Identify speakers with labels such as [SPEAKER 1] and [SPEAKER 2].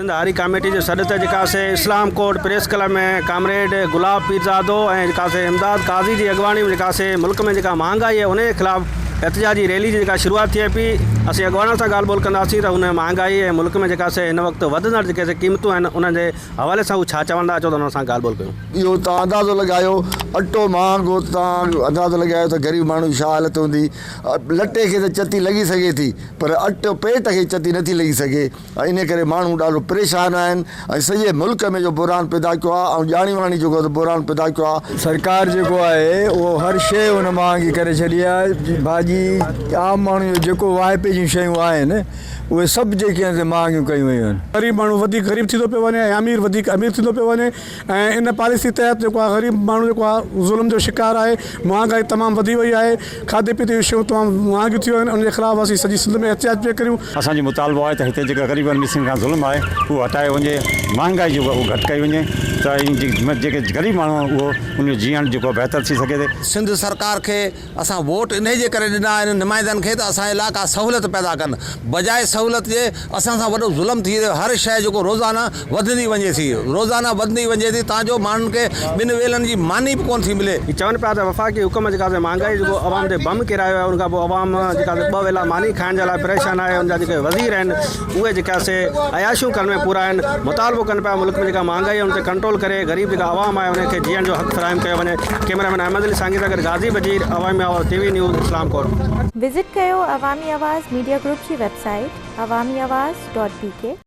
[SPEAKER 1] सिंध हारी कमेटी जो सॾ ते जेका से इस्लाम कोट प्रेस क्लब में कामरेड गुलाब पीरज़ादो ऐं जेका से इमदाद काज़ी जी अॻवानी में जेका से मुल्क में जेका महांगाई है उन ख़िलाफ़ एहतजाजी रैली जी जेका शुरूआत थिए पई। असीं अॻवाननि सां ॻाल्हि ॿोल कंदासीं त हुन महांगाई ऐं मुल्क में जेका से हिन वक़्तु वधंदड़ जेके से क़ीमतूं आहिनि उन जे हवाले सां हू छा चवंदा अचो त हुन सां ॻाल्हि ॿोल कयूं।
[SPEAKER 2] इहो तव्हां अंदाज़ो लॻायो, अटो महांगो, तव्हां अंदाज़ो लॻायो त ग़रीब माण्हू जी छा हालत हूंदी। लटे खे त चती लॻी सघे थी पर अटो पेट खे चती नथी लॻी सघे। इन करे माण्हू ॾाढो परेशान आहिनि ऐं सॼे मुल्क में जो बुरान पैदा कयो आहे ऐं ॼाणी वाणी जेको बुरान पैदा कयो आहे।
[SPEAKER 3] सरकार जेको आहे उहो हर शइ हुन महांगी करे छॾी आहे। भाॼी आम माण्हू जो जेको वाइपे जूं शयूं आहिनि उहे सभु जेके आहिनि महांगियूं कयूं वयूं आहिनि।
[SPEAKER 4] ग़रीब माण्हू वधीक ग़रीब थींदो पियो वञे ऐं अमीर वधीक अमीर थींदो पियो वञे ऐं इन पॉलिसी तहत जेको आहे ग़रीब माण्हू जेको आहे ज़ुल्म जो शिकार आहे। महांगाई तमामु वधी वई आहे, खाधे पीते जूं शयूं तमामु महांगियूं थी वियूं आहिनि। उन जे ख़िलाफ़ु असीं सॼी सिंध में एहतिजाज पिया करियूं।
[SPEAKER 5] असांजो मुतालबो आहे त हिते जेका ग़रीबनि मिसकिन खां ज़ुल्म आहे उहो हटाए वञे, महांगाई जेको आहे उहो घटि कई वञे त जेके ग़रीब माण्हू उहो उन जीअण जेको बहितर थी सघे।
[SPEAKER 6] सिंध सरकार खे असां वोट इन जे करे ॾिना आहिनि नुमाइंदनि खे त असांजे इलाइक़ा सहूलियत पैदा कनि, बजाए सहूलियत जे असां सां वॾो ज़ुल्म थी रहियो। हर शइ जेको रोज़ाना वधंदी वञे थी, रोज़ाना वधंदी वञे थी ताजो माण्हुनि खे ॿिनि वेलनि जी मानी बि कोन थी मिले।
[SPEAKER 1] चवनि पिया त वफ़ाक़ी हुकूमत जेका महांगाई जेको अवाम ते बम किरायो आहे उनखां पोइ अवाम जेका 2 वेला मानी खाइण जे लाइ परेशान आहे। उनजा जेके वज़ीर आहिनि उहे जेका से अयाशियूं करण में पूरा आहिनि। मुतालबो कनि पिया मुल्क में जेका महांगाई आहे उन ते कंट्रोल करे ग़रीब जेका अवाम आहे उनखे जीअण जो हक़ फ़राहम कयो वञे। कैमरामैन अहमद अली सांगी सां गॾु गाज़ी बजीर, अवामी आवाज़ TV न्यूज़, इस्लाम कोट।
[SPEAKER 7] विज़िट कयो अवामी आवाज़ मीडिया ग्रुप जी वेबसाइट awamiawaz.pk।